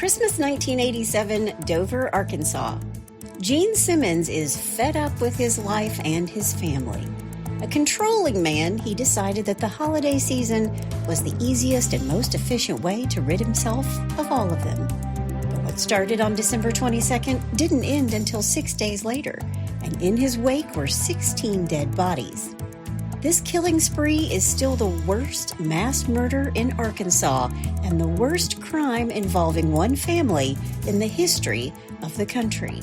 Christmas 1987, Dover, Arkansas. Gene Simmons is fed up with his life and his family. A controlling man, he decided that the holiday season was the easiest and most efficient way to rid himself of all of them. But what started on December 22nd didn't end until 6 days later, and in his wake were 16 dead bodies. This killing spree is still the worst mass murder in Arkansas and the worst crime involving one family in the history of the country.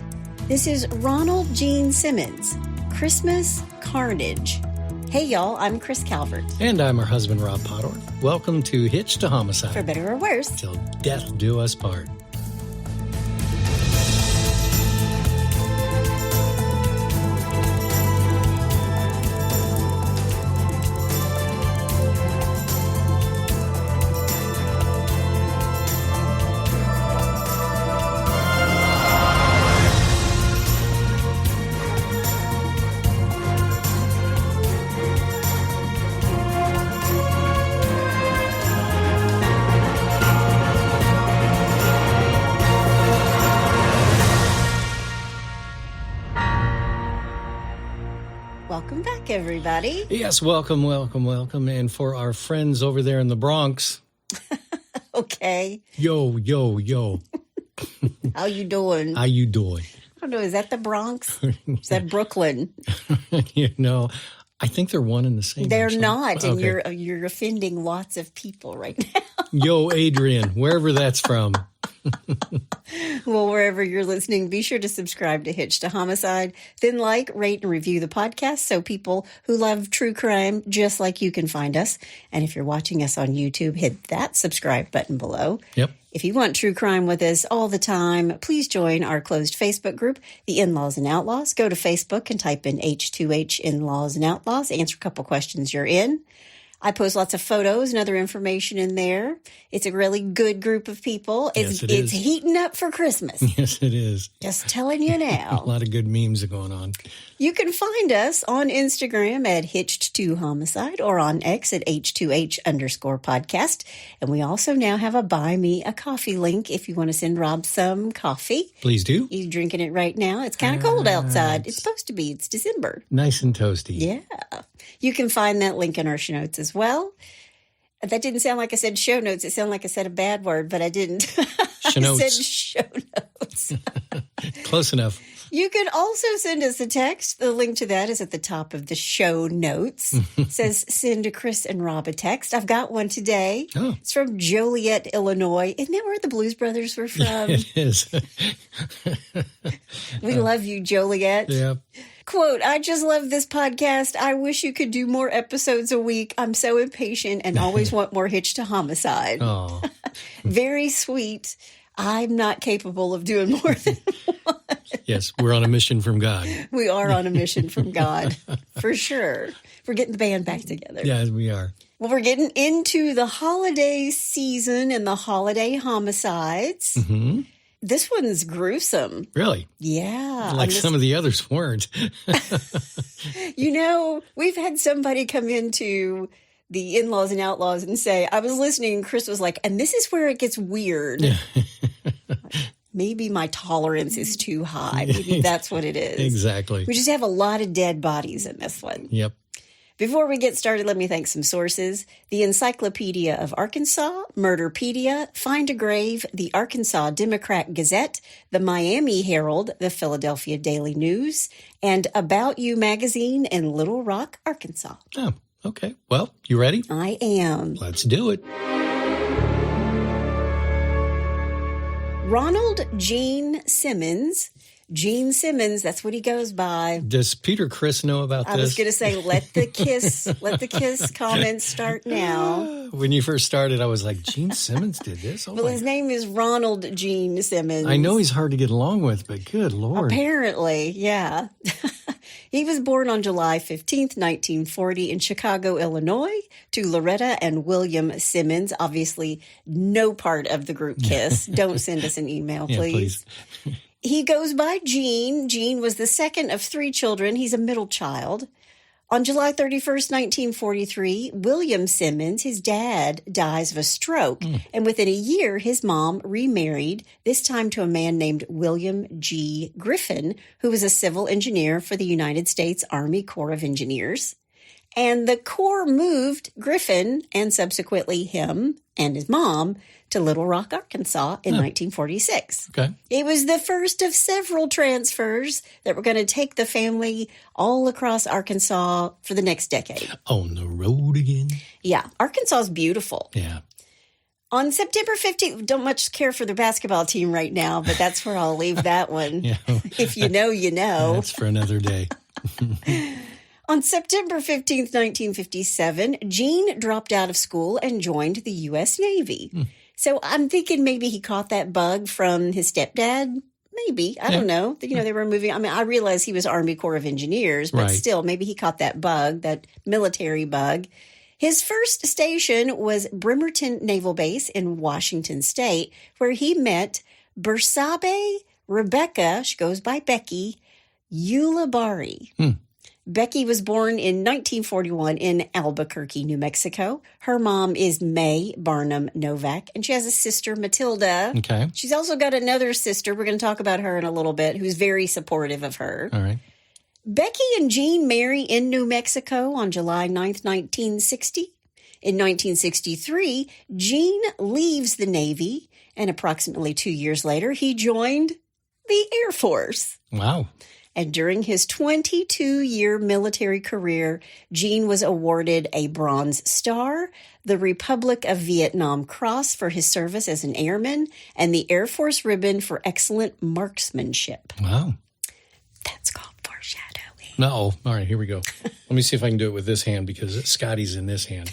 This is Ronald Gene Simmons, Christmas Carnage. Hey y'all, I'm Chris Calvert. And I'm her husband, Rob Potter. Welcome to Hitched to Homicide. For better or worse. Till death do us part. Welcome back, everybody. Yes, welcome. And for our friends over there in the Bronx. Okay. Yo. How you doing? How you doing? I don't know, is that the Bronx? Is that Brooklyn? I think they're one and the same. They're actually. not, and Okay. you're offending lots of people right now. Yo, Adrian, wherever that's from. Well, wherever you're listening, be sure to subscribe to Hitched to Homicide. Then like, rate, and review the podcast so people who love true crime just like you can find us. And if you're watching us on YouTube, hit that subscribe button below. Yep. If you want true crime with us all the time, please join our closed Facebook group, The In-Laws and Outlaws. Go to Facebook and type in H2H In-Laws and Outlaws. Answer a couple questions you're in. I post lots of photos and other information in there. It's a really good group of people. Yes, it It's is. heating up for Christmas. Yes, it is. Just telling you A now. lot of good memes are going on. You can find us on Instagram at Hitched2Homicide or on X at H2H_podcast. And we also now have a Buy Me a Coffee link if you want to send Rob some coffee. Please do. He's drinking it right now. It's kind of cold outside. It's supposed to be. It's December. Nice and toasty. Yeah. You can find that link in our show notes as well. That didn't sound like I said show notes. It sounded like I said a bad word, but I didn't. I said show notes. Close enough. You can also send us a text. The link to that is at the top of the show notes. It says, send to Chris and Rob a text. I've got one today. Oh. It's from Joliet, Illinois. Isn't that where the Blues Brothers were from? It is. We love you, Joliet. Yeah. Quote, I just love this podcast. I wish you could do more episodes a week. I'm so impatient and always want more Hitched to Homicide. Oh. Very sweet. I'm not capable of doing more than one. Yes, we're on a mission from God. We are on a mission from God, for sure. We're getting the band back together. Yeah, we are. Well, we're getting into the holiday season and the holiday homicides. Mm-hmm. This one's gruesome. Really? Yeah. Like some of the others weren't. You know, we've had somebody come into the In-Laws and Outlaws and say, I was listening and Chris was like, and this is where it gets weird. Maybe my tolerance is too high. Maybe that's what it is. Exactly. We just have a lot of dead bodies in this one. Yep. Before we get started, let me thank some sources. The Encyclopedia of Arkansas, Murderpedia, Find a Grave, the Arkansas Democrat Gazette, the Miami Herald, the Philadelphia Daily News, and About You magazine in Little Rock, Arkansas. Oh, okay. Well, you ready? I am. Let's do it. Ronald Gene Simmons. Gene Simmons, that's what he goes by. Does Peter Chris know about this? I was going to say, let the kiss comments start now. When you first started, I was like, Gene Simmons did this? Oh Well, his name is Ronald Gene Simmons. I know he's hard to get along with, but good Lord. Apparently, yeah. He was born on July 15th, 1940 in Chicago, Illinois, to Loretta and William Simmons. Obviously, no part of the group KISS. Don't send us an email, please. Please. He goes by Gene. Gene was the second of three children. He's a middle child. On July 31st, 1943, William Simmons, his dad, dies of a stroke. And within a year, his mom remarried, this time to a man named William G. Griffin, who was a civil engineer for the United States Army Corps of Engineers. And the Corps moved Griffin, and subsequently him and his mom, to Little Rock, Arkansas in 1946. Okay. It was the first of several transfers that were going to take the family all across Arkansas for the next decade. On the road again. Yeah, Arkansas is beautiful. Yeah. On September 15th, don't much care for the basketball team right now, but that's where I'll leave that one. Yeah. If you know, you know. That's for another day. On September 15th, 1957, Gene dropped out of school and joined the U.S. Navy. So I'm thinking maybe he caught that bug from his stepdad. Maybe. I don't know. You know, they were moving. I mean, I realize he was Army Corps of Engineers, but still, maybe he caught that bug, that military bug. His first station was Bremerton Naval Base in Washington State, where he met Bersabe Rebecca, she goes by Becky, Ulibarri. Becky was born in 1941 in Albuquerque, New Mexico. Her mom is May Barnum Novak, and she has a sister, Matilda. Okay. She's also got another sister. We're going to talk about her in a little bit, who's very supportive of her. All right. Becky and Gene marry in New Mexico on July 9th, 1960. In 1963, Gene leaves the Navy, and approximately 2 years later, he joined the Air Force. Wow. And during his 22-year military career, Gene was awarded a Bronze Star, the Republic of Vietnam Cross for his service as an airman, and the Air Force Ribbon for excellent marksmanship. Wow. That's called foreshadowing. No. All right, here we go. Let me see if I can do it with this hand because Scotty's in this hand.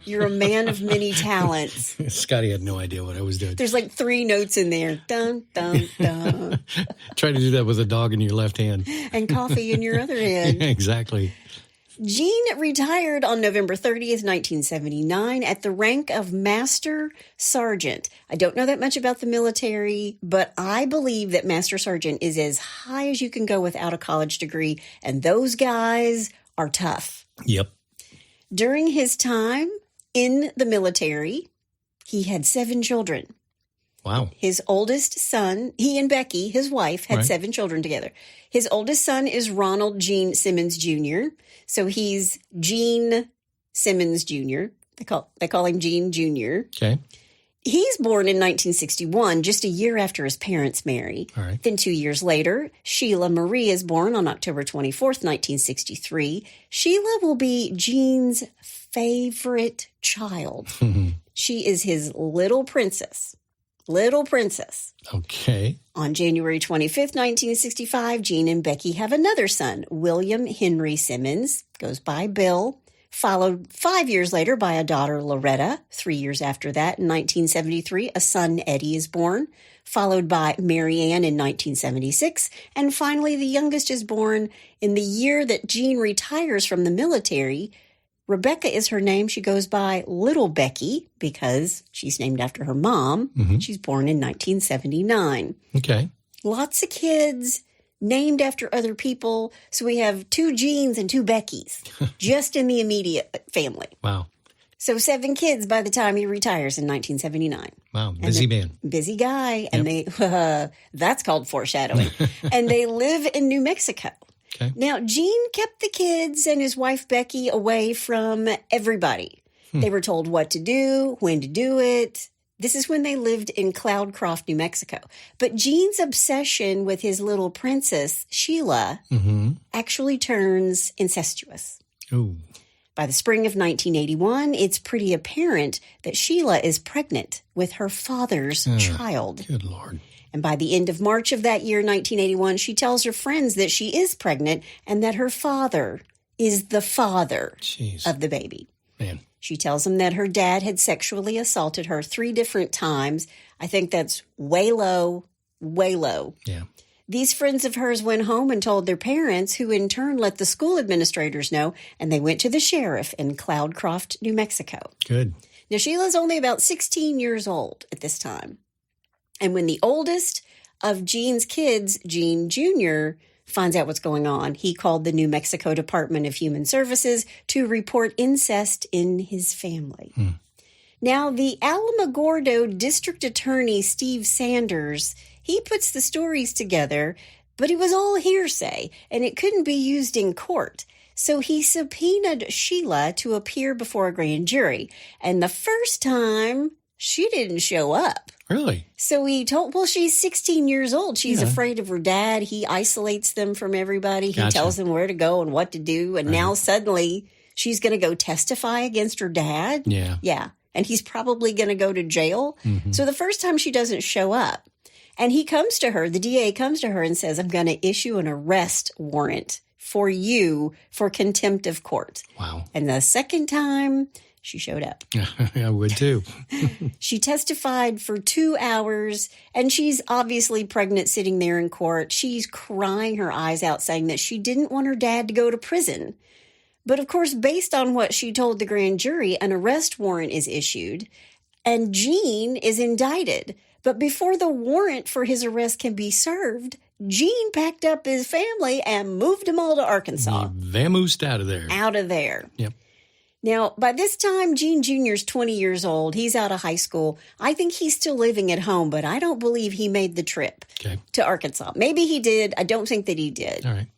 You're a man of many talents. Scotty had no idea what I was doing. There's like 3 notes in there. Dun, dun, dun. Try to do that with a dog in your left hand. And coffee in your other hand. Exactly. Gene retired on November 30th, 1979 at the rank of Master Sergeant. I don't know that much about the military, but I believe that Master Sergeant is as high as you can go without a college degree, and those guys are tough. Yep. During his time in the military, he had 7 children. Wow. His oldest son, he and Becky, his wife, had 7 children together. His oldest son is Ronald Gene Simmons Jr., so he's Gene Simmons Jr. They call him Gene Jr. Okay. He's born in 1961, just a year after his parents marry. All right. Then 2 years later, Sheila Marie is born on October 24th, 1963. Sheila will be Gene's favorite child. She is his little princess. Little princess. Okay. On January 25th, 1965, Gene and Becky have another son, William Henry Simmons, goes by Bill, followed 5 years later by a daughter, Loretta. 3 years after that, in 1973, a son, Eddie, is born, followed by Mary Ann in 1976, and finally the youngest is born in the year that Gene retires from the military. Rebecca is her name. She goes by Little Becky because she's named after her mom. She's born in 1979. Okay. Lots of kids named after other people. So we have 2 Genes and 2 Beckys just in the immediate family. Wow. So 7 kids by the time he retires in 1979. Wow. Busy man. Busy guy. And they, that's called foreshadowing. And they live in New Mexico. Okay. Now, Gene kept the kids and his wife, Becky, away from everybody. They were told what to do, when to do it. This is when they lived in Cloudcroft, New Mexico. But Gene's obsession with his little princess, Sheila, actually turns incestuous. Ooh. By the spring of 1981, it's pretty apparent that Sheila is pregnant with her father's child. Good Lord. And by the end of March of that year, 1981, she tells her friends that she is pregnant and that her father is the father of the baby. Man. She tells them that her dad had sexually assaulted her 3 different times. I think that's way low, way low. Yeah. These friends of hers went home and told their parents, who in turn let the school administrators know, and they went to the sheriff in Cloudcroft, New Mexico. Good. Now, Sheila's only about 16 years old at this time. And when the oldest of Gene's kids, Gene Jr., finds out what's going on. He called the New Mexico Department of Human Services to report incest in his family. Now, the Alamogordo District Attorney, Steve Sanders, he puts the stories together, but it was all hearsay, and it couldn't be used in court. So he subpoenaed Sheila to appear before a grand jury. And the first time, she didn't show up. Really? So he told, well, she's 16 years old. She's afraid of her dad. He isolates them from everybody. He tells them where to go and what to do. And now suddenly she's going to go testify against her dad. Yeah. Yeah. And he's probably going to go to jail. So the first time she doesn't show up. And he comes to her, the DA comes to her and says, I'm going to issue an arrest warrant for you for contempt of court. Wow. And the second time, she showed up. I would too. She testified for 2 hours, and she's obviously pregnant sitting there in court. She's crying her eyes out, saying that she didn't want her dad to go to prison. But of course, based on what she told the grand jury, an arrest warrant is issued, and Gene is indicted. But before the warrant for his arrest can be served, Gene packed up his family and moved them all to Arkansas. He vamoosed out of there. Out of there. Yep. Now, by this time, Gene Jr.'s 20 years old. He's out of high school. I think he's still living at home, but I don't believe he made the trip to Arkansas. Maybe he did. I don't think that he did. All right.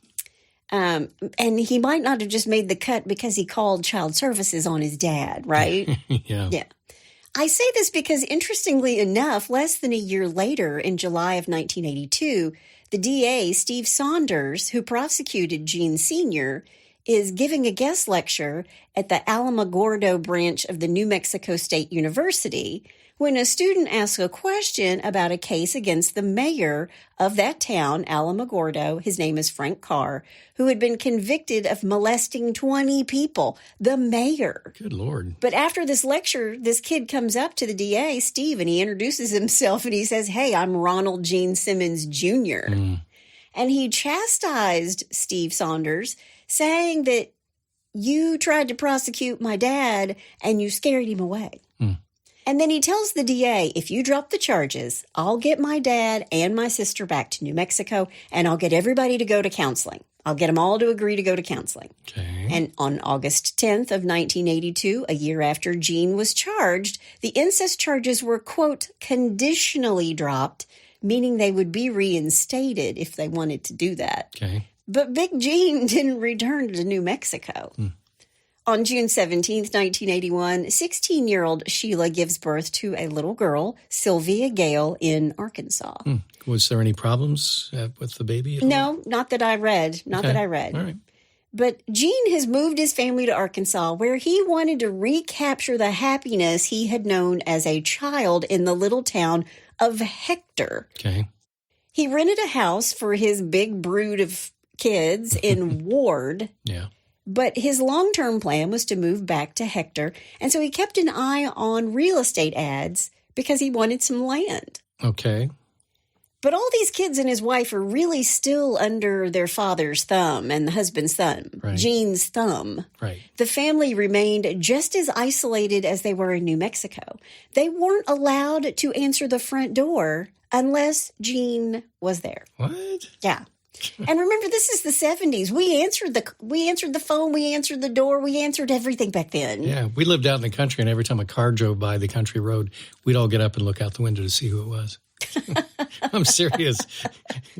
And he might not have just made the cut because he called child services on his dad, right? Yeah. Yeah. I say this because, interestingly enough, less than a year later, in July of 1982, the DA, Steve Saunders, who prosecuted Gene Sr., is giving a guest lecture at the Alamogordo branch of the New Mexico State University when a student asks a question about a case against the mayor of that town, Alamogordo. His name is Frank Carr, who had been convicted of molesting 20 people. The mayor. Good Lord. But after this lecture, this kid comes up to the DA, Steve, and he introduces himself and he says, hey, I'm Ronald Gene Simmons Jr. And he chastised Steve Saunders, saying that you tried to prosecute my dad and you scared him away. And then he tells the DA, if you drop the charges, I'll get my dad and my sister back to New Mexico, and I'll get everybody to go to counseling. I'll get them all to agree to go to counseling. Okay. And on August 10th of 1982, a year after Gene was charged, the incest charges were, quote, conditionally dropped, meaning they would be reinstated if they wanted to do that. Okay. But Big Gene didn't return to New Mexico. On June 17th, 1981, 16-year-old Sheila gives birth to a little girl, Sylvia Gale, in Arkansas. Was there any problems with the baby at all? No, not that I read. Not that I read. All right. But Gene has moved his family to Arkansas, where he wanted to recapture the happiness he had known as a child in the little town of Hector. Okay. He rented a house for his big brood of kids in Ward. Yeah. But his long-term plan was to move back to Hector, and so he kept an eye on real estate ads because he wanted some land. Okay. But all these kids and his wife are really still under their father's thumb and the husband's thumb, Right. Gene's thumb. Right. The family remained just as isolated as they were in New Mexico. They weren't allowed to answer the front door unless Gene was there. What? Yeah. And remember, this is the 70s. We answered the phone, we answered the door, we answered everything back then. Yeah, we lived out in the country, and every time a car drove by the country road, we'd all get up and look out the window to see who it was. I'm serious.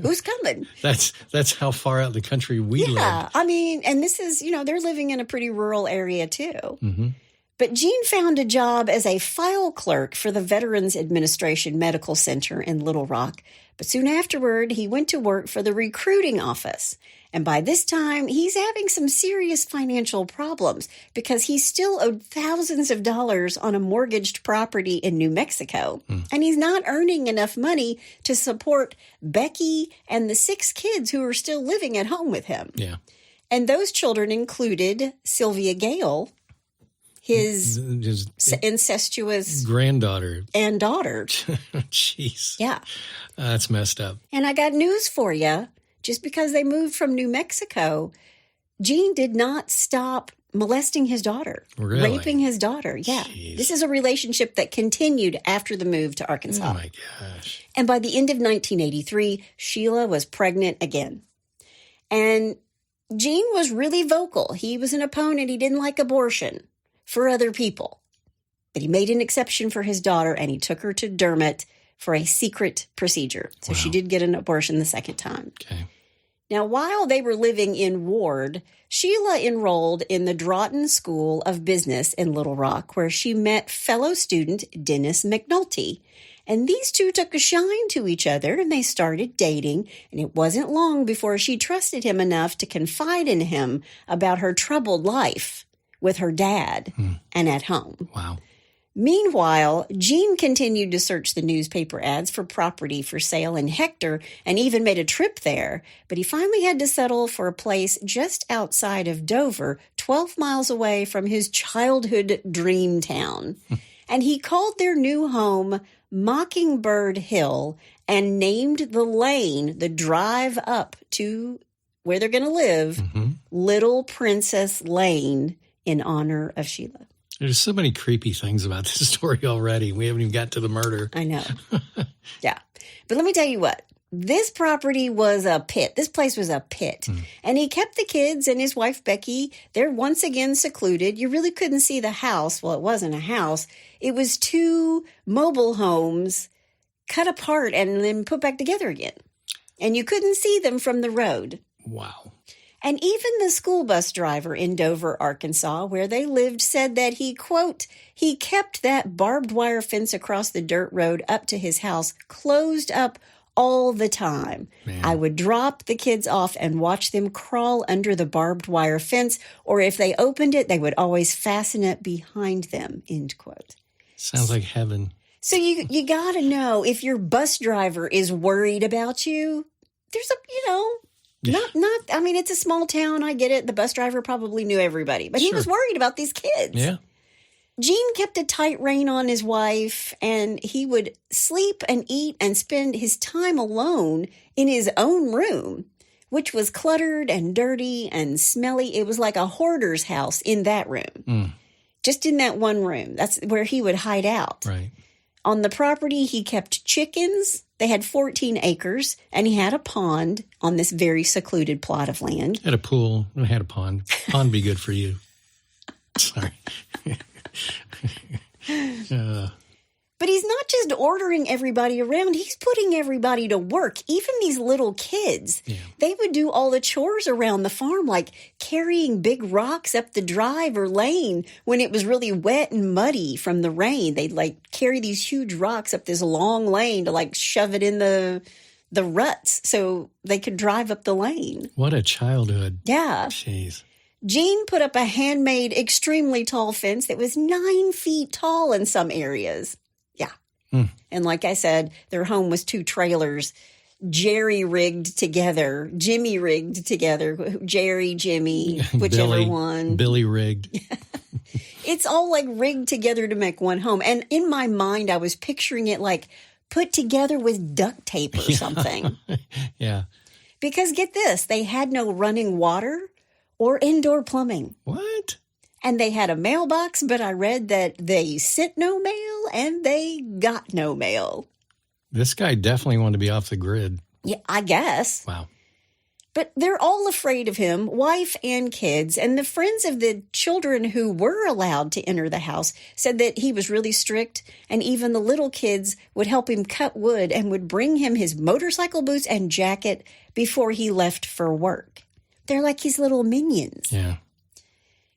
Who's coming? That's how far out in the country we lived. Yeah, I mean, and this is, they're living in a pretty rural area too. But Gene found a job as a file clerk for the Veterans Administration Medical Center in Little Rock. But soon afterward, he went to work for the recruiting office. And by this time, he's having some serious financial problems because he still owed thousands of dollars on a mortgaged property in New Mexico. And he's not earning enough money to support Becky and the 6 kids who are still living at home with him. Yeah. And those children included Sylvia Gale, his incestuous granddaughter and daughter. Jeez. Yeah. That's messed up. And I got news for you. Just because they moved from New Mexico, Gene did not stop molesting his daughter, Really? raping his daughter. Yeah. Jeez. This is a relationship that continued after the move to Arkansas. Oh, my gosh. And by the end of 1983, Sheila was pregnant again. And Gene was really vocal. He was an opponent. He didn't like abortion for other people. But he made an exception for his daughter, and he took her to Dermot for a secret procedure. So she did get an abortion the second time. Okay. Now, while they were living in Ward, Sheila enrolled in the Draughton School of Business in Little Rock, where she met fellow student Dennis McNulty. And these two took a shine to each other, and they started dating. And it wasn't long before she trusted him enough to confide in him about her troubled life with her dad and at home. Wow. Meanwhile, Gene continued to search the newspaper ads for property for sale in Hector and even made a trip there, but he finally had to settle for a place just outside of Dover, 12 miles away from his childhood dream town. And he called their new home Mockingbird Hill and named the lane, the drive up to where they're going to live, Little Princess Lane, in honor of Sheila. There's so many creepy things about this story already. We haven't even got to the murder. I know. Yeah. But let me tell you what. This property was a pit. This place was a pit. And he kept the kids and his wife, Becky. They're once again secluded. You really couldn't see the house. Well, it wasn't a house. It was two mobile homes cut apart and then put back together again. And you couldn't see them from the road. Wow. And even the school bus driver in Dover, Arkansas, where they lived, said that he, quote, he kept that barbed wire fence across the dirt road up to his house closed up all the time. Man. I would drop the kids off and watch them crawl under the barbed wire fence, or if they opened it, they would always fasten it behind them, end quote. Sounds like heaven. So you got to know if your bus driver is worried about you, there's a, I mean, it's a small town. I get it. The bus driver probably knew everybody, but he was worried about these kids. Yeah. Gene kept a tight rein on his wife, and he would sleep and eat and spend his time alone in his own room, which was cluttered and dirty and smelly. It was like a hoarder's house in that room, just in that one room. That's where he would hide out. Right. On the property, he kept chickens. They had 14 acres, and he had a pond on this very secluded plot of land. Had a pool and had a pond. Pond be good for you. Sorry. But he's not just ordering everybody around. He's putting everybody to work, even these little kids. Yeah. They would do all the chores around the farm, like carrying big rocks up the drive or lane when it was really wet and muddy from the rain. They'd carry these huge rocks up this long lane to shove it in the ruts so they could drive up the lane. What a childhood. Yeah. Jeez. Gene put up a handmade, extremely tall fence that was 9 feet tall in some areas. Yeah. And like I said, their home was 2 trailers, Jimmy rigged together, Jerry, Jimmy, whichever one. Billy rigged. It's all rigged together to make one home. And in my mind, I was picturing it put together with duct tape or something. Yeah. Because get this, they had no running water or indoor plumbing. What? And they had a mailbox, but I read that they sent no mail and they got no mail. This guy definitely wanted to be off the grid. Yeah, I guess. Wow. But they're all afraid of him, wife and kids. And the friends of the children who were allowed to enter the house said that he was really strict. And even the little kids would help him cut wood and would bring him his motorcycle boots and jacket before he left for work. They're like his little minions. Yeah.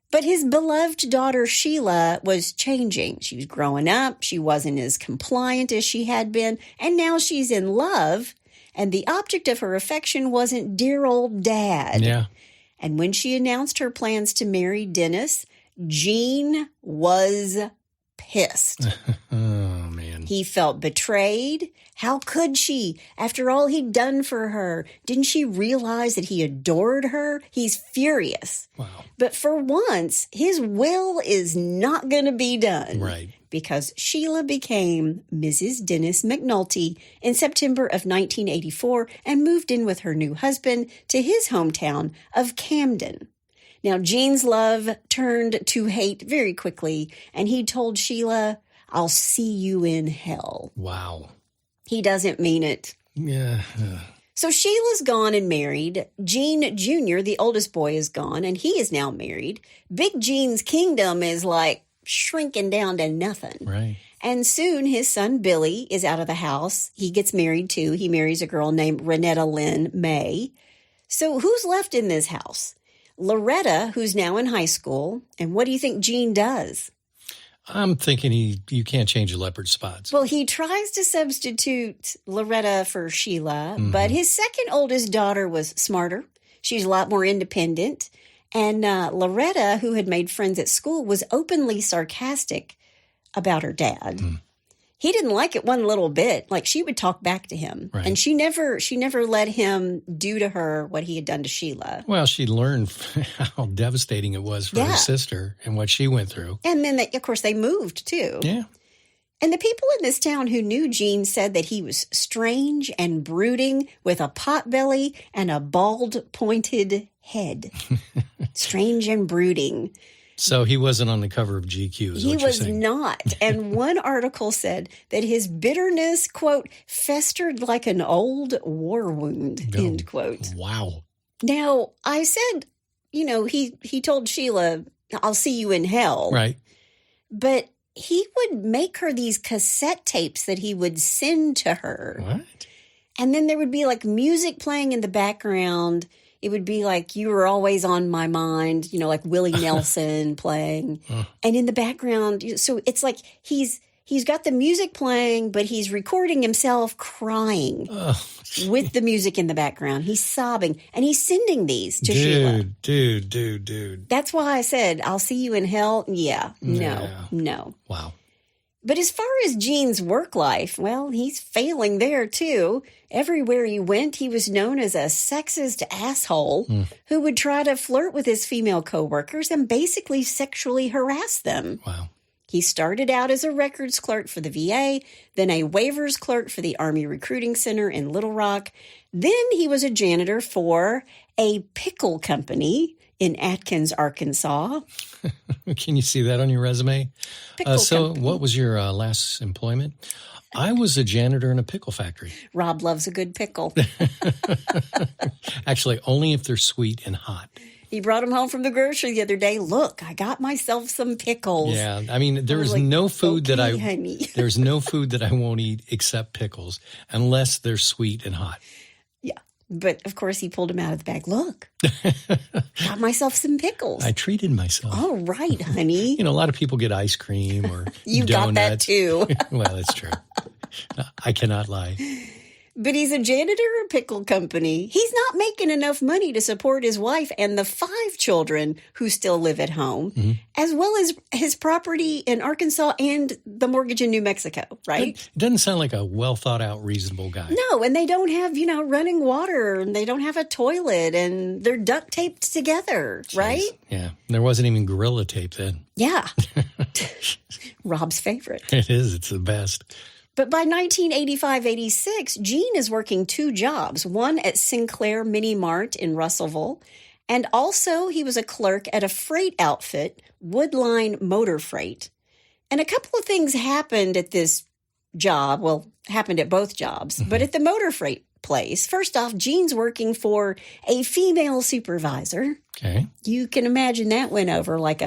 But his beloved daughter, Sheila, was changing. She was growing up. She wasn't as compliant as she had been. And now she's in love. And the object of her affection wasn't dear old Dad. Yeah. And when she announced her plans to marry Dennis, Gene was pissed. Oh, man. He felt betrayed. How could she? After all he'd done for her, didn't she realize that he adored her? He's furious. Wow. But for once, his will is not going to be done. Right. Because Sheila became Mrs. Dennis McNulty in September of 1984 and moved in with her new husband to his hometown of Camden. Now, Gene's love turned to hate very quickly, and he told Sheila, "I'll see you in hell." Wow. He doesn't mean it. Yeah. So Sheila's gone and married. Gene Jr., the oldest boy, is gone, and he is now married. Big Gene's kingdom is like shrinking down to nothing. Right. And soon his son Billy is out of the house. He gets married too. He marries a girl named Renetta Lynn May. So who's left in this house? Loretta, who's now in high school. And what do you think Gene does? I'm thinking you can't change a leopard's spots. Well, he tries to substitute Loretta for Sheila, but his second oldest daughter was smarter. She's a lot more independent. And Loretta, who had made friends at school, was openly sarcastic about her dad. He didn't like it one little bit. Like, she would talk back to him. Right. And she never let him do to her what he had done to Sheila. Well, she learned how devastating it was for her sister and what she went through. And then, of course, they moved, too. Yeah. And the people in this town who knew Gene said that he was strange and brooding with a pot belly and a bald, pointed head. Strange and brooding. So he wasn't on the cover of GQ, is He what you're was saying. not. And one article said that his bitterness, quote, festered like an old war wound, end quote. Wow. Now, I said, he told Sheila, I'll see you in hell. Right. But he would make her these cassette tapes that he would send to her. What? And then there would be like music playing in the background. It would be like You Were Always on My Mind, like Willie Nelson playing. And in the background, so it's like he's got the music playing, but he's recording himself crying with the music in the background. He's sobbing, and he's sending these to Sheila. Dude. That's why I said, I'll see you in hell. Yeah, no. Wow. But as far as Gene's work life, well, he's failing there, too. Everywhere he went, he was known as a sexist asshole who would try to flirt with his female coworkers and basically sexually harass them. Wow. He started out as a records clerk for the VA, then a waivers clerk for the Army Recruiting Center in Little Rock. Then he was a janitor for a pickle company in Atkins, Arkansas. Can you see that on your resume? So company. what was your last employment? I was a janitor in a pickle factory. Rob loves a good pickle. Actually, only if they're sweet and hot. He brought them home from the grocery the other day. Look, I got myself some pickles. Yeah, I mean, there's like, no food honey. There's no food that I won't eat except pickles, unless they're sweet and hot. Yeah, but of course he pulled them out of the bag. Look, got myself some pickles. I treated myself. All right, honey. A lot of people get ice cream or You donuts. got that too. Well, that's true. I cannot lie. But he's a janitor at a pickle company. He's not making enough money to support his wife and the 5 children who still live at home, as well as his property in Arkansas and the mortgage in New Mexico, right? It doesn't sound like a well-thought-out, reasonable guy. No, and they don't have, running water, and they don't have a toilet, and they're duct taped together, right? Yeah. There wasn't even Gorilla Tape then. Yeah. Rob's favorite. It is. It's the best. But by 1985-86, Gene is working 2 jobs, one at Sinclair Mini Mart in Russellville, and also he was a clerk at a freight outfit, Woodline Motor Freight. And a couple of things happened at this job, happened at both jobs, but at the motor freight place, first off, Gene's working for a female supervisor. Okay. You can imagine that went over like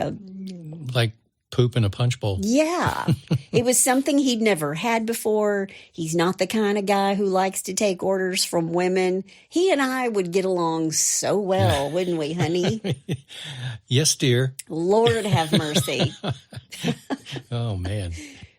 poop in a punch bowl. Yeah. It was something he'd never had before. He's not the kind of guy who likes to take orders from women. He and I would get along so well, wouldn't we, honey? Yes, dear. Lord have mercy. Oh, man.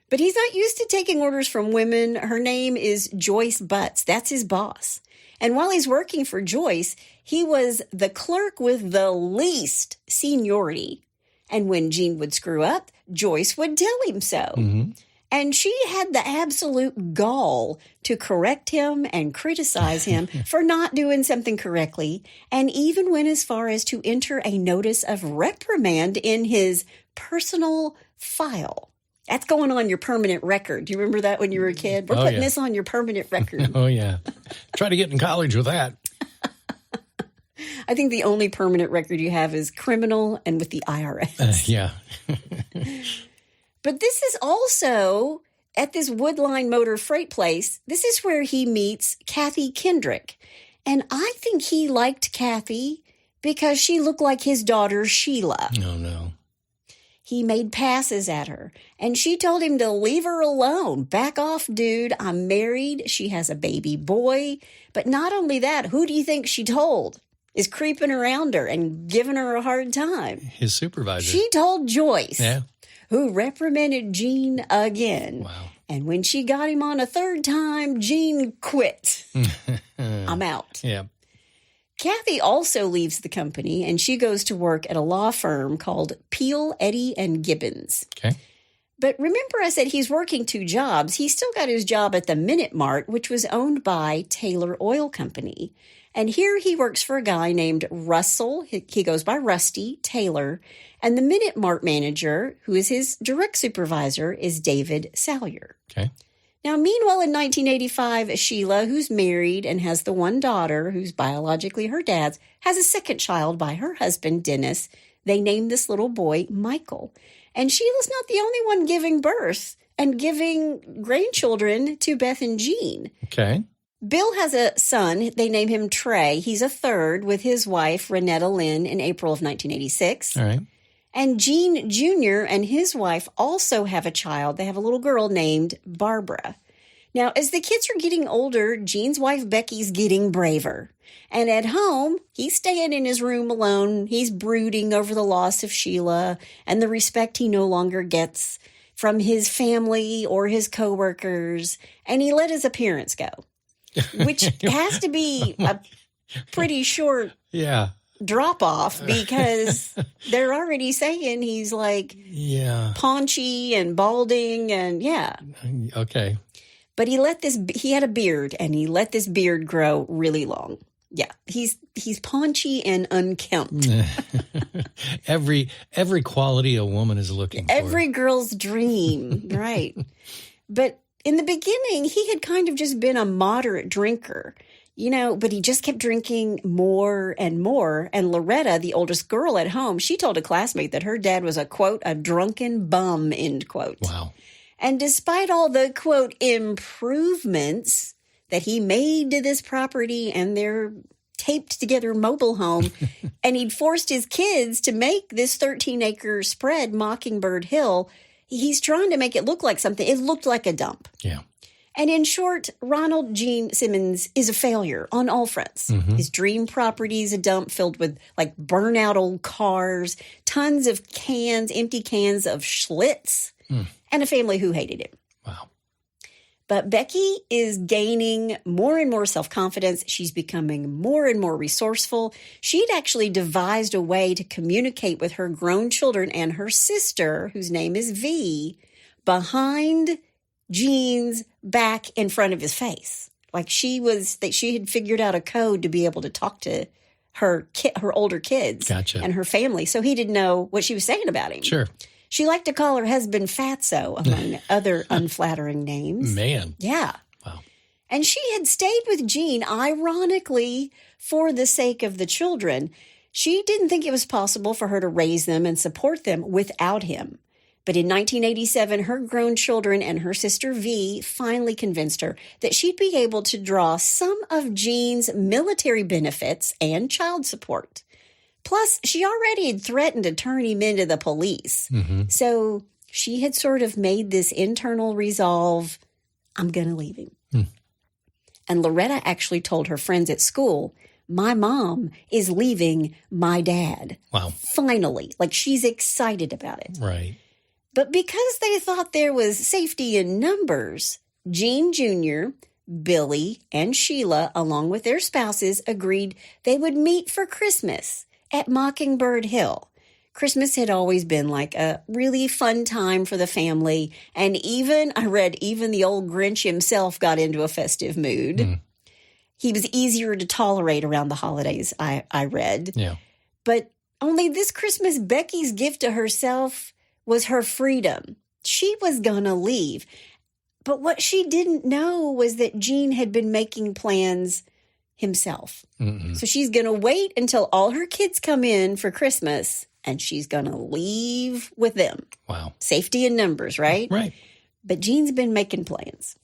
But he's not used to taking orders from women. Her name is Joyce Butts. That's his boss. And while he's working for Joyce, he was the clerk with the least seniority. And when Gene would screw up, Joyce would tell him so. Mm-hmm. And she had the absolute gall to correct him and criticize him for not doing something correctly, and even went as far as to enter a notice of reprimand in his personal file. That's going on your permanent record. Do you remember that when you were a kid? We're putting this on your permanent record. Oh, yeah. Try to get in college with that. I think the only permanent record you have is criminal and with the IRS. Yeah. But this is also at this Woodline Motor Freight place, this is where he meets Kathy Kendrick. And I think he liked Kathy because she looked like his daughter, Sheila. Oh, no. He made passes at her, and she told him to leave her alone. Back off, dude. I'm married. She has a baby boy. But not only that, who do you think she told is creeping around her and giving her a hard time? His supervisor. She told Joyce, Yeah. who reprimanded Gene again. Wow. And when she got him on a third time, Gene quit. I'm out. Yeah. Kathy also leaves the company, and she goes to work at a law firm called Peel, Eddy, and Gibbons. Okay. But remember I said he's working 2 jobs. He still got his job at the Minute Mart, which was owned by Taylor Oil Company. And here he works for a guy named Russell. He goes by Rusty Taylor. And the Minute Mart manager, who is his direct supervisor, is David Salyer. Okay. Now, meanwhile, in 1985, Sheila, who's married and has the one daughter, who's biologically her dad's, has a second child by her husband, Dennis. They named this little boy Michael. And Sheila's not the only one giving birth and giving grandchildren to Beth and Gene. Okay. Bill has a son. They name him Trey. He's a third with his wife, Renetta Lynn, in April of 1986. All right. And Gene Jr. and his wife also have a child. They have a little girl named Barbara. Now, as the kids are getting older, Gene's wife Becky's getting braver. And at home, he's staying in his room alone. He's brooding over the loss of Sheila and the respect he no longer gets from his family or his coworkers. And he let his appearance go, which has to be a pretty short drop off because they're already saying he's like paunchy and balding and Okay. But he had a beard and he let this beard grow really long. Yeah, he's paunchy and unkempt. Every quality a woman is looking for. Every girl's dream, right. But in the beginning, he had kind of just been a moderate drinker. But he just kept drinking more and more. And Loretta, the oldest girl at home, she told a classmate that her dad was a, quote, a drunken bum, end quote. Wow. And despite all the, quote, improvements that he made to this property and their taped together mobile home, and he'd forced his kids to make this 13-acre spread, Mockingbird Hill, he's trying to make it look like something. It looked like a dump. Yeah. And in short, Ronald Gene Simmons is a failure on all fronts. Mm-hmm. His dream property is a dump filled with like burnout old cars, tons of empty cans of Schlitz, and a family who hated him. Wow. But Becky is gaining more and more self-confidence. She's becoming more and more resourceful. She'd actually devised a way to communicate with her grown children and her sister, whose name is V, behind Gene's back in front of his face. Like she had figured out a code to be able to talk to her older kids and her family. So he didn't know what she was saying about him. Sure. She liked to call her husband Fatso, among other unflattering names. Man. Yeah. Wow. And she had stayed with Gene, ironically, for the sake of the children. She didn't think it was possible for her to raise them and support them without him. But in 1987, her grown children and her sister V finally convinced her that she'd be able to draw some of Gene's military benefits and child support. Plus, she already had threatened to turn him into the police. Mm-hmm. So she had sort of made this internal resolve, I'm going to leave him. And Loretta actually told her friends at school, my mom is leaving my dad. Wow. Finally. Like she's excited about it. Right. But because they thought there was safety in numbers, Gene Jr., Billy, and Sheila, along with their spouses, agreed they would meet for Christmas at Mockingbird Hill. Christmas had always been like a really fun time for the family. And even the old Grinch himself got into a festive mood. He was easier to tolerate around the holidays, I read. Yeah. But only this Christmas, Becky's gift to herself was her freedom. She was going to leave. But what she didn't know was that Gene had been making plans himself. Mm-mm. So she's going to wait until all her kids come in for Christmas, and she's going to leave with them. Wow. Safety in numbers, right? Right. But Gene's been making plans.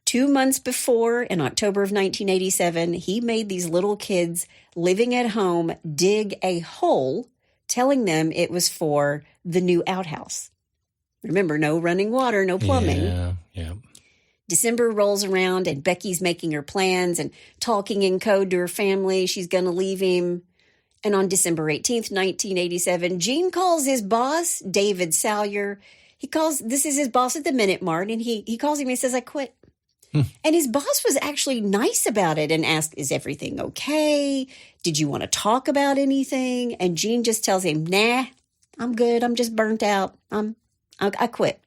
2 months before, in October of 1987, he made these little kids living at home dig a hole, telling them it was for the new outhouse. Remember, no running water, no plumbing. Yeah. December rolls around and Becky's making her plans and talking in code to her family. She's going to leave him. And on December 18th, 1987, Gene calls his boss, David Salyer. This is his boss at the Minute Mart, and he calls him and he says, I quit. And his boss was actually nice about it and asked, is everything okay? Did you want to talk about anything? And Gene just tells him, nah, I'm good. I'm just burnt out. I quit.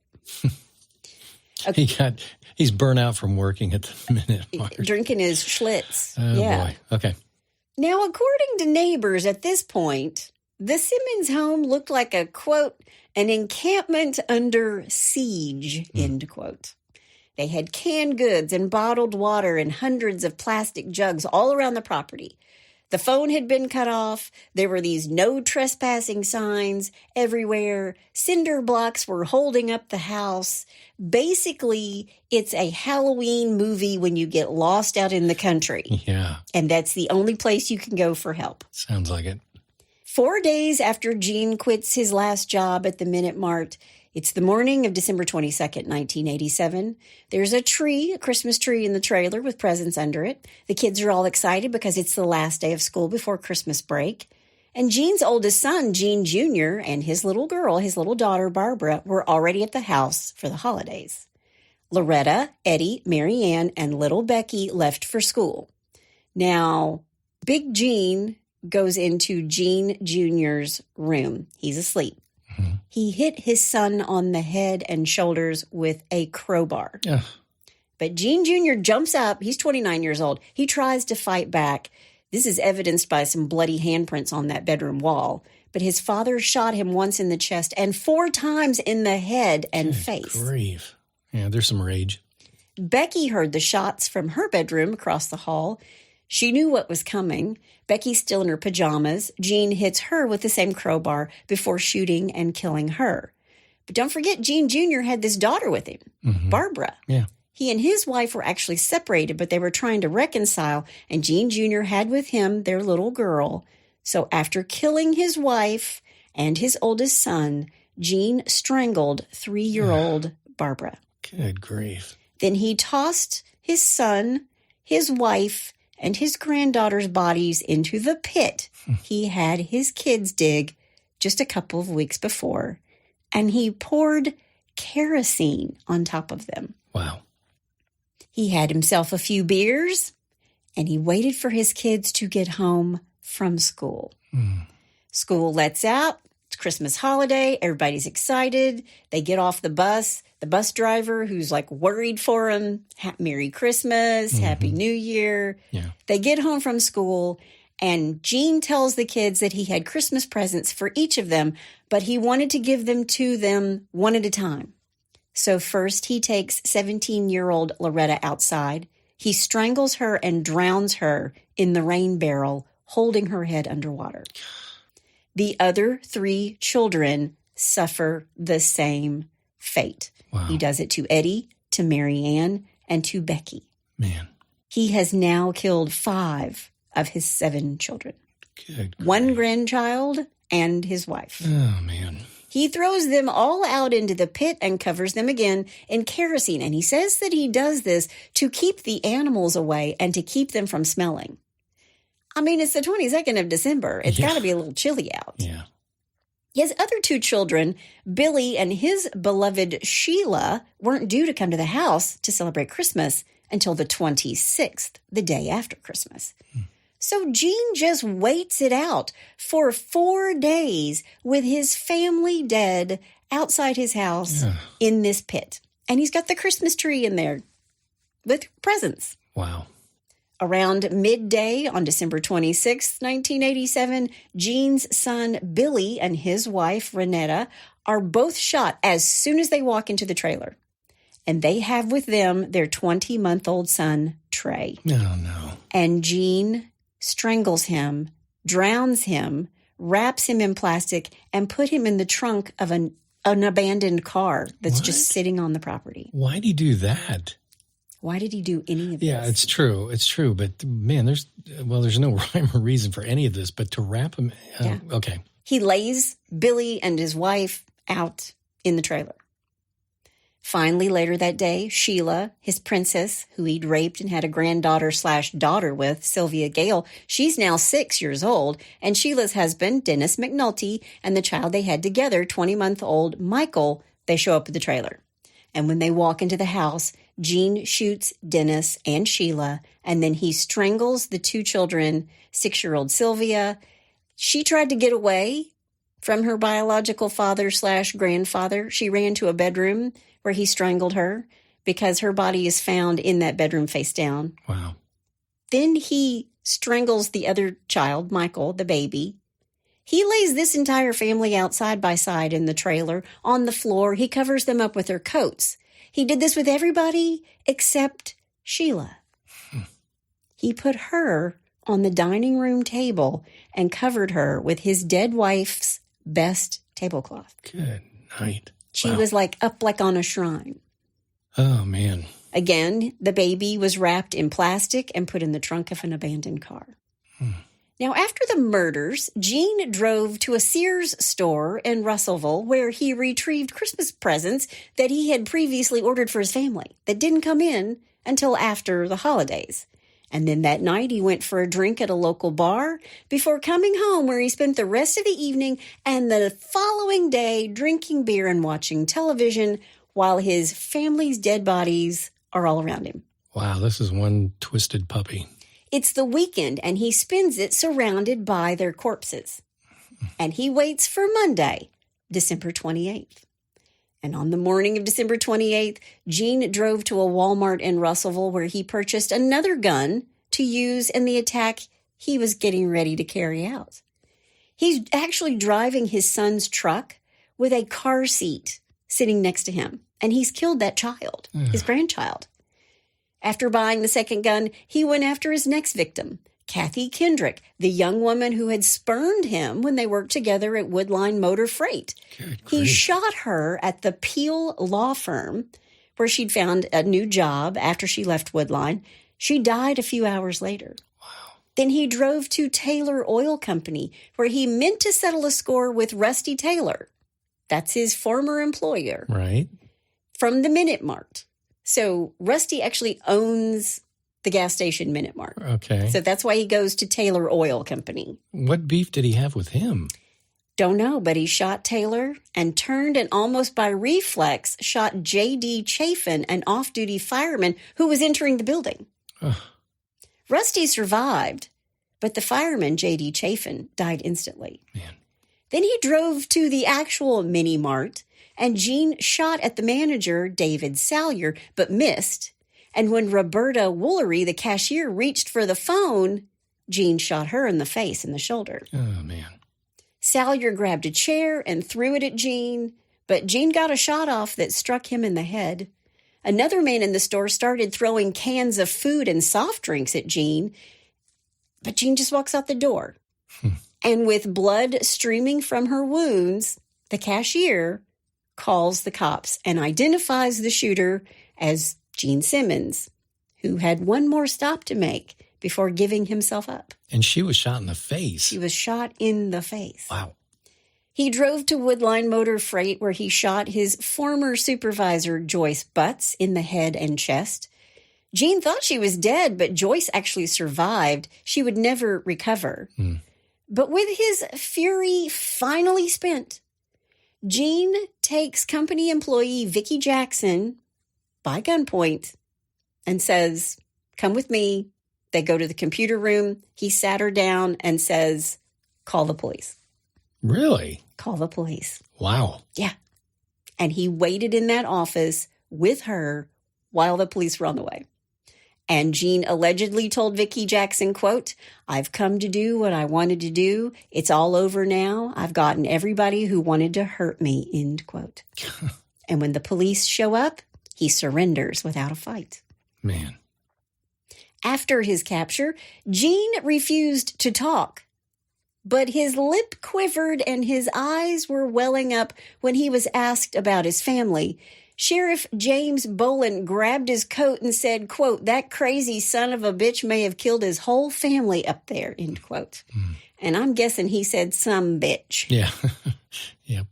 Okay. He's burnt out from working at the Minute Mart. Drinking his Schlitz. Oh, boy. Okay. Now, according to neighbors at this point, the Simmons home looked like a, quote, an encampment under siege, end quote. They had canned goods and bottled water and hundreds of plastic jugs all around the property. The phone had been cut off. There were these no trespassing signs everywhere. Cinder blocks were holding up the house. Basically, it's a Halloween movie when you get lost out in the country. Yeah. And that's the only place you can go for help. Sounds like it. 4 days after Gene quits his last job at the Minute Mart, it's the morning of December 22nd, 1987. There's a Christmas tree in the trailer with presents under it. The kids are all excited because it's the last day of school before Christmas break. And Gene's oldest son, Gene Jr., and his little daughter, Barbara, were already at the house for the holidays. Loretta, Eddie, Mary Ann, and little Becky left for school. Now, Big Gene goes into Gene Jr.'s room. He's asleep. He hit his son on the head and shoulders with a crowbar. Ugh. But Gene Jr. jumps up. He's 29 years old. He tries to fight back. This is evidenced by some bloody handprints on that bedroom wall. But his father shot him once in the chest and 4 times in the head and face. Grief. Yeah, there's some rage. Becky heard the shots from her bedroom across the hall. She knew what was coming. Becky's still in her pajamas. Gene hits her with the same crowbar before shooting and killing her. But don't forget, Gene Jr. had this daughter with him, Barbara. Yeah. He and his wife were actually separated, but they were trying to reconcile, and Gene Jr. had with him their little girl. So after killing his wife and his oldest son, Gene strangled 3-year-old Barbara. Good grief. Then he tossed his son, his wife, and his granddaughter's bodies into the pit he had his kids dig just a couple of weeks before, and he poured kerosene on top of them. Wow. He had himself a few beers, and he waited for his kids to get home from school. School lets out. It's Christmas holiday. Everybody's excited. They get off the bus. The bus driver, who's like worried for him, Merry Christmas, Happy New Year. Yeah. They get home from school, and Gene tells the kids that he had Christmas presents for each of them, but he wanted to give them to them one at a time. So first he takes 17-year-old Loretta outside. He strangles her and drowns her in the rain barrel, holding her head underwater. The other 3 children suffer the same fate. Wow. He does it to Eddie, to Mary Ann, and to Becky. Man. He has now killed 5 of his 7 children. Good grief. 1 grandchild and his wife. Oh, man. He throws them all out into the pit and covers them again in kerosene. And he says that he does this to keep the animals away and to keep them from smelling. I mean, it's the 22nd of December. It's got to be a little chilly out. Yeah. His other 2 children, Billy and his beloved Sheila, weren't due to come to the house to celebrate Christmas until the 26th, the day after Christmas. So Gene just waits it out for 4 days with his family dead outside his house in this pit. And he's got the Christmas tree in there with presents. Wow. Around midday on December 26, 1987, Gene's son Billy and his wife Renetta are both shot as soon as they walk into the trailer. And they have with them their 20-month-old son, Trey. Oh, no. And Gene strangles him, drowns him, wraps him in plastic, and put him in the trunk of an abandoned car that's What? just sitting on the property. Why'd he do that? Why did he do any of this? Yeah, it's true. It's true. But man, there's no rhyme or reason for any of this, but to wrap him. Yeah. Okay. He lays Billy and his wife out in the trailer. Finally, later that day, Sheila, his princess, who he'd raped and had a granddaughter/daughter with, Sylvia Gale, she's now 6 years old, and Sheila's husband, Dennis McNulty, and the child they had together, 20-month-old Michael, they show up at the trailer. And when they walk into the house, Gene shoots Dennis and Sheila, and then he strangles the two children, 6-year-old Sylvia. She tried to get away from her biological father/grandfather. She ran to a bedroom where he strangled her because her body is found in that bedroom face down. Wow. Then he strangles the other child, Michael, the baby. He lays this entire family out side by side in the trailer on the floor. He covers them up with their coats. He did this with everybody except Sheila. He put her on the dining room table and covered her with his dead wife's best tablecloth. Good night. She Wow. was up like on a shrine. Oh, man. Again, the baby was wrapped in plastic and put in the trunk of an abandoned car. Now, after the murders, Gene drove to a Sears store in Russellville where he retrieved Christmas presents that he had previously ordered for his family that didn't come in until after the holidays. And then that night, he went for a drink at a local bar before coming home, where he spent the rest of the evening and the following day drinking beer and watching television while his family's dead bodies are all around him. Wow, this is one twisted puppy. It's the weekend, and he spends it surrounded by their corpses. And he waits for Monday, December 28th. And on the morning of December 28th, Gene drove to a Walmart in Russellville where he purchased another gun to use in the attack he was getting ready to carry out. He's actually driving his son's truck with a car seat sitting next to him, and he's killed that child, his grandchild. After buying the second gun, he went after his next victim, Kathy Kendrick, the young woman who had spurned him when they worked together at Woodline Motor Freight. He shot her at the Peel Law Firm, where she'd found a new job after she left Woodline. She died a few hours later. Wow. Then he drove to Taylor Oil Company, where he meant to settle a score with Rusty Taylor. That's his former employer. Right. From the Minute Mart. So Rusty actually owns the gas station Minute Mart. Okay. So that's why he goes to Taylor Oil Company. What beef did he have with him? Don't know, but he shot Taylor and turned and almost by reflex shot J.D. Chafin, an off-duty fireman who was entering the building. Ugh. Rusty survived, but the fireman, J.D. Chafin, died instantly. Man. Then he drove to the actual mini mart, and Gene shot at the manager, David Salyer, but missed. And when Roberta Woolery, the cashier, reached for the phone, Gene shot her in the face and the shoulder. Oh, man. Salyer grabbed a chair and threw it at Gene, but Gene got a shot off that struck him in the head. Another man in the store started throwing cans of food and soft drinks at Gene, but Gene just walks out the door. And with blood streaming from her wounds, the cashier calls the cops and identifies the shooter as Gene Simmons, who had one more stop to make before giving himself up. And she was shot in the face. She was shot in the face. Wow. He drove to Woodline Motor Freight, where he shot his former supervisor, Joyce Butts, in the head and chest. Gene thought she was dead, but Joyce actually survived. She would never recover. But with his fury finally spent, Gene takes company employee Vicki Jackson by gunpoint and says, "Come with me." They go to the computer room. He sat her down and says, "Call the police." Really? Call the police. Wow. Yeah. And he waited in that office with her while the police were on the way. And Gene allegedly told Vicki Jackson, quote, "I've come to do what I wanted to do. It's all over now. I've gotten everybody who wanted to hurt me," end quote. And when the police show up, he surrenders without a fight. Man. After his capture, Gene refused to talk. but his lip quivered and his eyes were welling up when he was asked about his family. Sheriff James Bolin grabbed his coat and said, quote, "That crazy son of a bitch may have killed his whole family up there," end quote. And I'm guessing he said some bitch. Yeah. Yep.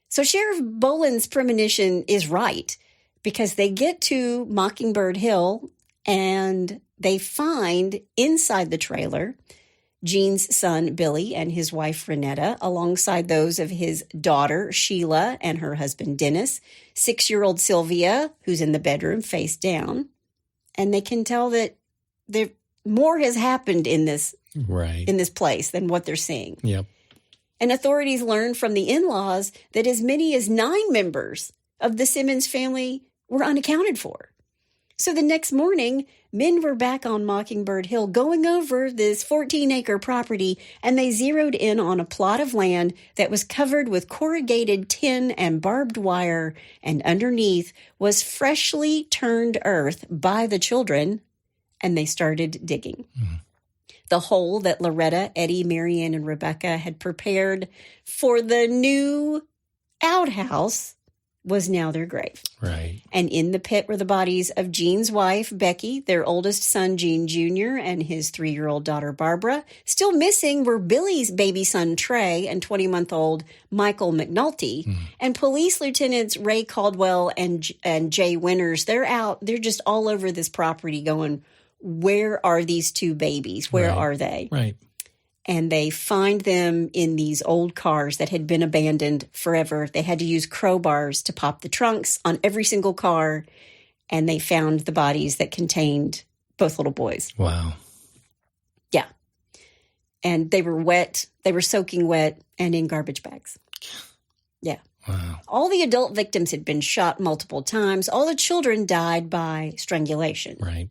So Sheriff Bolin's premonition is right, because they get to Mockingbird Hill and they find inside the trailer Gene's son, Billy, and his wife, Renetta, alongside those of his daughter, Sheila, and her husband, Dennis, 6-year-old Sylvia, who's in the bedroom face down. And they can tell that more has happened in this place than what they're seeing. Yep. And authorities learned from the in-laws that as many as 9 members of the Simmons family were unaccounted for. So the next morning, men were back on Mockingbird Hill going over this 14-acre property, and they zeroed in on a plot of land that was covered with corrugated tin and barbed wire, and underneath was freshly turned earth by the children, and they started digging. The hole that Loretta, Eddie, Marianne, and Rebecca had prepared for the new outhouse was now their grave. Right. And in the pit were the bodies of Gene's wife, Becky, their oldest son, Gene Jr., and his 3-year-old daughter, Barbara. Still missing were Billy's baby son, Trey, and 20-month-old Michael McNulty. And police lieutenants Ray Caldwell and Jay Winters, they're just all over this property going, where are these 2 babies? Where are they? Right. And they find them in these old cars that had been abandoned forever. They had to use crowbars to pop the trunks on every single car. And they found the bodies that contained both little boys. Wow. Yeah. And they were wet. They were soaking wet and in garbage bags. Yeah. Wow. All the adult victims had been shot multiple times. All the children died by strangulation. Right.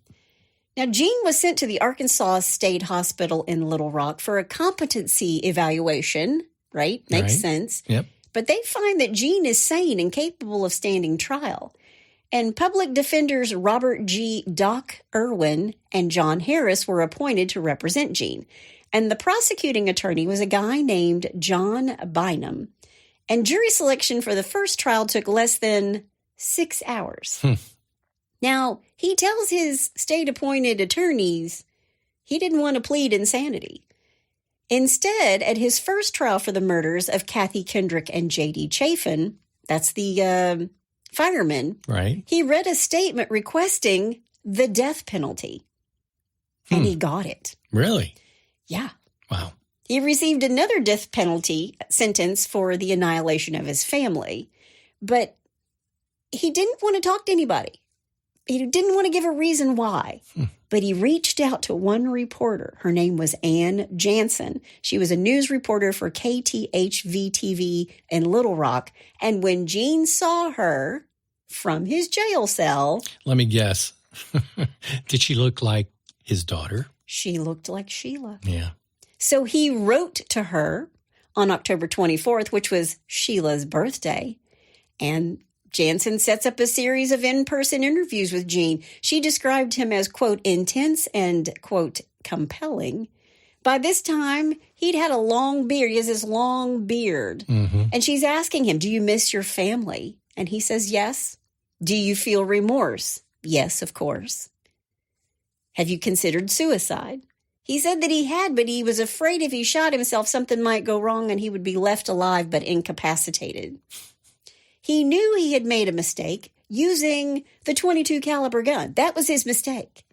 Now, Gene was sent to the Arkansas State Hospital in Little Rock for a competency evaluation, right? Makes sense. Yep. But they find that Gene is sane and capable of standing trial. And public defenders Robert G. Doc Irwin and John Harris were appointed to represent Gene. And the prosecuting attorney was a guy named John Bynum. And jury selection for the first trial took less than 6 hours. Now, he tells his state-appointed attorneys he didn't want to plead insanity. Instead, at his first trial for the murders of Kathy Kendrick and J.D. Chafin, that's the fireman, right, he read a statement requesting the death penalty. And he got it. Really? Yeah. Wow. He received another death penalty sentence for the annihilation of his family. But he didn't want to talk to anybody. He didn't want to give a reason why, but he reached out to one reporter. Her name was Ann Jansen. She was a news reporter for KTHV-TV in Little Rock. And when Gene saw her from his jail cell... Let me guess. Did she look like his daughter? She looked like Sheila. Yeah. So he wrote to her on October 24th, which was Sheila's birthday, and Jansen sets up a series of in-person interviews with Gene. She described him as, quote, intense and, quote, compelling. By this time, he'd had a long beard. He has this long beard. And she's asking him, do you miss your family? And he says, yes. Do you feel remorse? Yes, of course. Have you considered suicide? He said that he had, but he was afraid if he shot himself, something might go wrong and he would be left alive but incapacitated. He knew he had made a mistake using the .22 caliber gun. That was his mistake.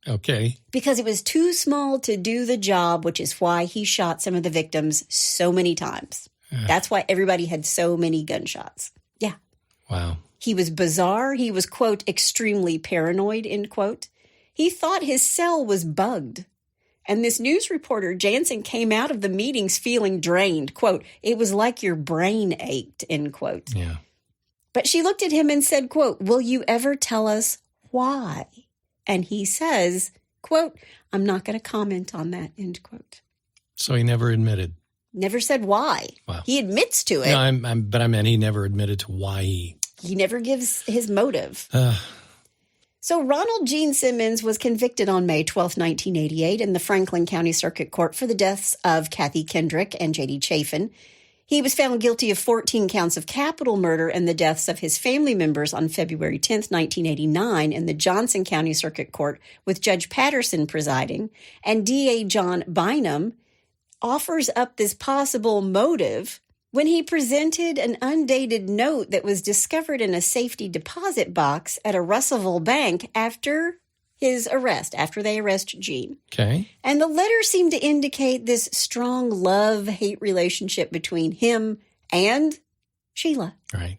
Okay. Because it was too small to do the job, which is why he shot some of the victims so many times. That's why everybody had so many gunshots. Yeah. Wow. He was bizarre. He was, quote, extremely paranoid, end quote. He thought his cell was bugged. And this news reporter, Jansen, came out of the meetings feeling drained. Quote, it was like your brain ached, end quote. Yeah. But she looked at him and said, quote, will you ever tell us why? And he says, quote, I'm not going to comment on that, end quote. So he never admitted. Never said why. Wow. He admits to it. No, but I meant he never admitted to why he... He never gives his motive. So Ronald Gene Simmons was convicted on May 12, 1988 in the Franklin County Circuit Court for the deaths of Kathy Kendrick and J.D. Chafin. He was found guilty of 14 counts of capital murder and the deaths of his family members on February 10, 1989 in the Johnson County Circuit Court with Judge Patterson presiding. And D.A. John Bynum offers up this possible motive when he presented an undated note that was discovered in a safety deposit box at a Russellville bank after his arrest, after they arrest Gene. Okay. And the letter seemed to indicate this strong love-hate relationship between him and Sheila. Right.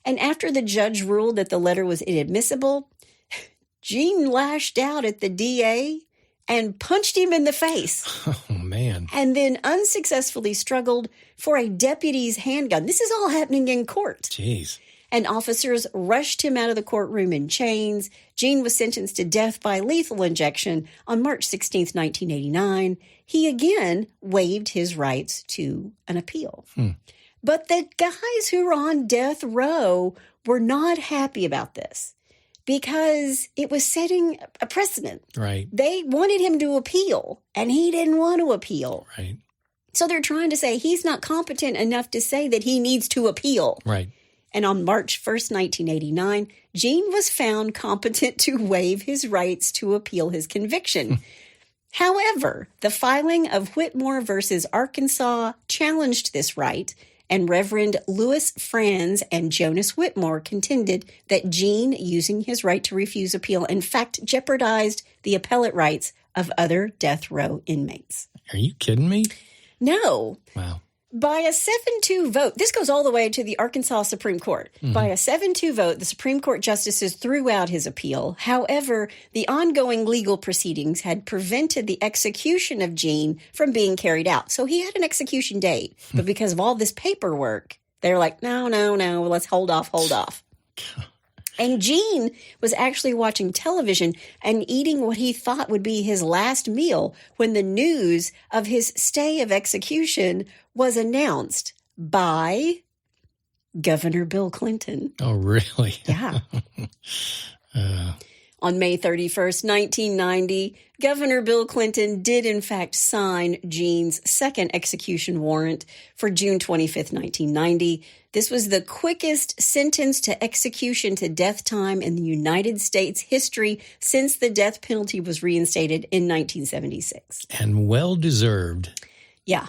And after the judge ruled that the letter was inadmissible, Gene lashed out at the DA and punched him in the face. Oh, man. And then unsuccessfully struggled for a deputy's handgun. This is all happening in court. Jeez. And officers rushed him out of the courtroom in chains. Gene was sentenced to death by lethal injection on March 16, 1989. He again waived his rights to an appeal. But the guys who were on death row were not happy about this, because it was setting a precedent. Right. They wanted him to appeal, and he didn't want to appeal. Right. So they're trying to say he's not competent enough to say that he needs to appeal. Right. And on March 1st, 1989, Gene was found competent to waive his rights to appeal his conviction. However, the filing of Whitmore versus Arkansas challenged this right, and Reverend Louis Franz and Jonas Whitmore contended that Gene, using his right to refuse appeal, in fact jeopardized the appellate rights of other death row inmates. Are you kidding me? No. Wow. By a 7-2 vote, this goes all the way to the Arkansas Supreme Court. By a 7-2 vote, the Supreme Court justices threw out his appeal. However, the ongoing legal proceedings had prevented the execution of Gene from being carried out. So he had an execution date. But because of all this paperwork, they're like, no, let's hold off. And Gene was actually watching television and eating what he thought would be his last meal when the news of his stay of execution was announced by Governor Bill Clinton. Oh, really? Yeah. On May 31st, 1990, Governor Bill Clinton did in fact sign Gene's second execution warrant for June 25th, 1990. This was the quickest sentence to execution to death time in the United States history since the death penalty was reinstated in 1976. And well-deserved. Yeah.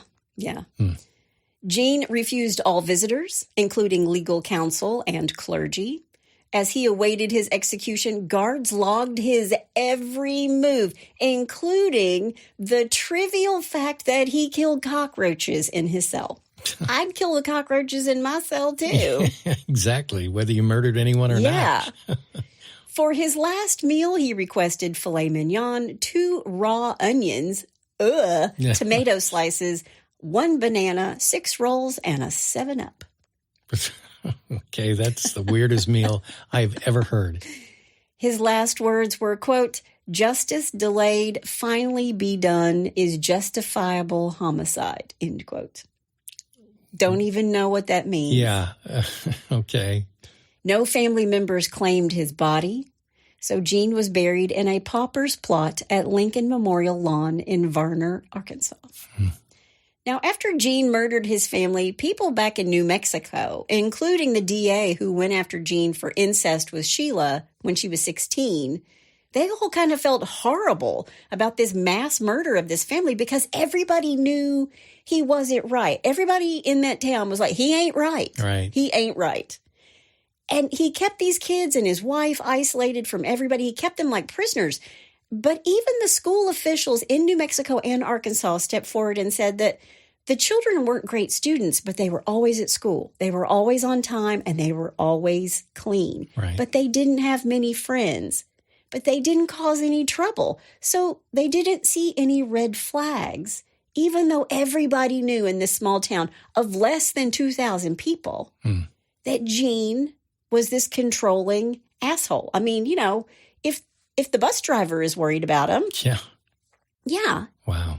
Gene refused all visitors, including legal counsel and clergy. As he awaited his execution, guards logged his every move, including the trivial fact that he killed cockroaches in his cell. I'd kill the cockroaches in my cell, too. Exactly, whether you murdered anyone or not. For his last meal, he requested filet mignon, 2 raw onions, tomato slices, 1 banana, 6 rolls, and a 7-Up. Okay, that's the weirdest meal I've ever heard. His last words were, quote, "Justice delayed, finally be done, is justifiable homicide," end quote. Don't even know what that means. Yeah, okay. No family members claimed his body, so Gene was buried in a pauper's plot at Lincoln Memorial Lawn in Varner, Arkansas. Now, after Gene murdered his family, people back in New Mexico, including the DA who went after Gene for incest with Sheila when she was 16, they all kind of felt horrible about this mass murder of this family because everybody knew he wasn't right. Everybody in that town was like, he ain't right. Right. He ain't right. And he kept these kids and his wife isolated from everybody. He kept them like prisoners. But even the school officials in New Mexico and Arkansas stepped forward and said that the children weren't great students, but they were always at school. They were always on time and they were always clean. Right. But they didn't have many friends. But they didn't cause any trouble. So they didn't see any red flags, even though everybody knew in this small town of less than 2,000 people that Gene was this controlling asshole. I mean, you know, if the bus driver is worried about him. Yeah. Wow.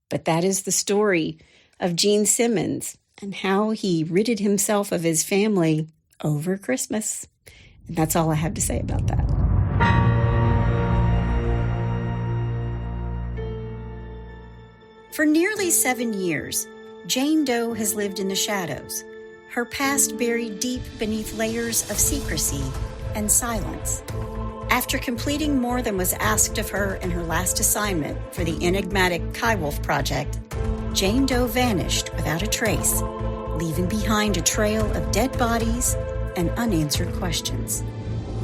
But that is the story of Gene Simmons and how he ridded himself of his family over Christmas. And that's all I have to say about that. For nearly 7 years, Jane Doe has lived in the shadows, her past buried deep beneath layers of secrecy and silence. After completing more than was asked of her in her last assignment for the enigmatic Kywolf Project, Jane Doe vanished without a trace, leaving behind a trail of dead bodies and unanswered questions.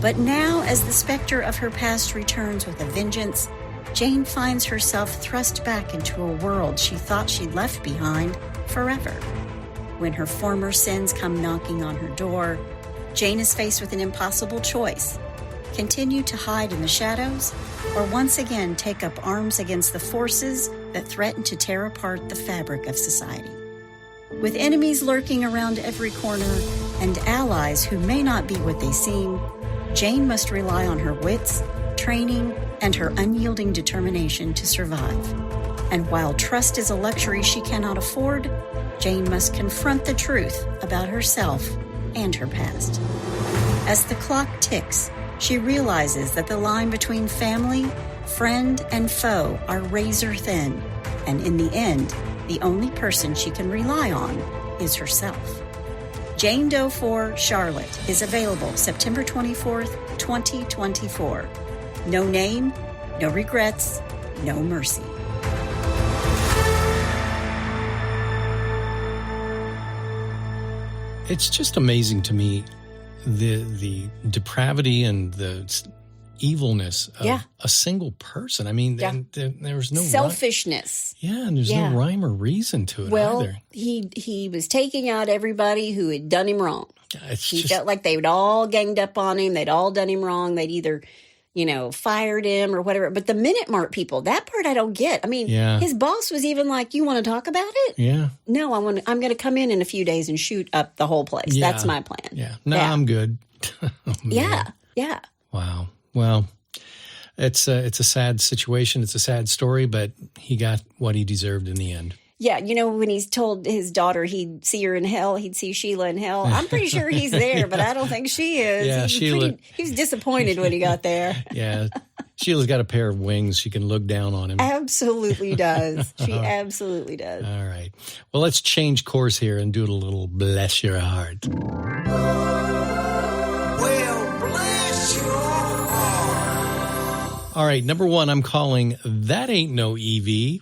But now, as the specter of her past returns with a vengeance, Jane finds herself thrust back into a world she thought she'd left behind forever. When her former sins come knocking on her door, Jane is faced with an impossible choice: continue to hide in the shadows, or once again take up arms against the forces that threaten to tear apart the fabric of society. With enemies lurking around every corner and allies who may not be what they seem, Jane must rely on her wits, training, and her unyielding determination to survive. And while trust is a luxury she cannot afford, Jane must confront the truth about herself and her past. As the clock ticks, she realizes that the line between family, friend, and foe are razor thin, and in the end, the only person she can rely on is herself. Jane Doe 4 Charlotte is available September 24th, 2024. No name, no regrets, no mercy. It's just amazing to me the depravity and the evilness of a single person. I mean, there was no selfishness. And there's no rhyme or reason to it either. He was taking out everybody who had done him wrong. He felt like they had all ganged up on him. They'd all done him wrong. They'd either, fired him or whatever. But the Minute Mark people, that part I don't get. I mean, his boss was even like, "You want to talk about it?" Yeah. No, I'm going to come in a few days and shoot up the whole place. Yeah. That's my plan. Yeah. No, I'm good. Yeah. Wow. Well, it's a sad situation. It's a sad story, but he got what he deserved in the end. Yeah, when he's told his daughter he'd see her in hell, he'd see Sheila in hell. I'm pretty sure he's there, but I don't think she is. Yeah, he was disappointed when he got there. Yeah, Sheila's got a pair of wings. She can look down on him. Absolutely does. She absolutely does. All right. Well, let's change course here and do a little bless your heart. Well, bless your heart. All right, number one, I'm calling That Ain't No EV.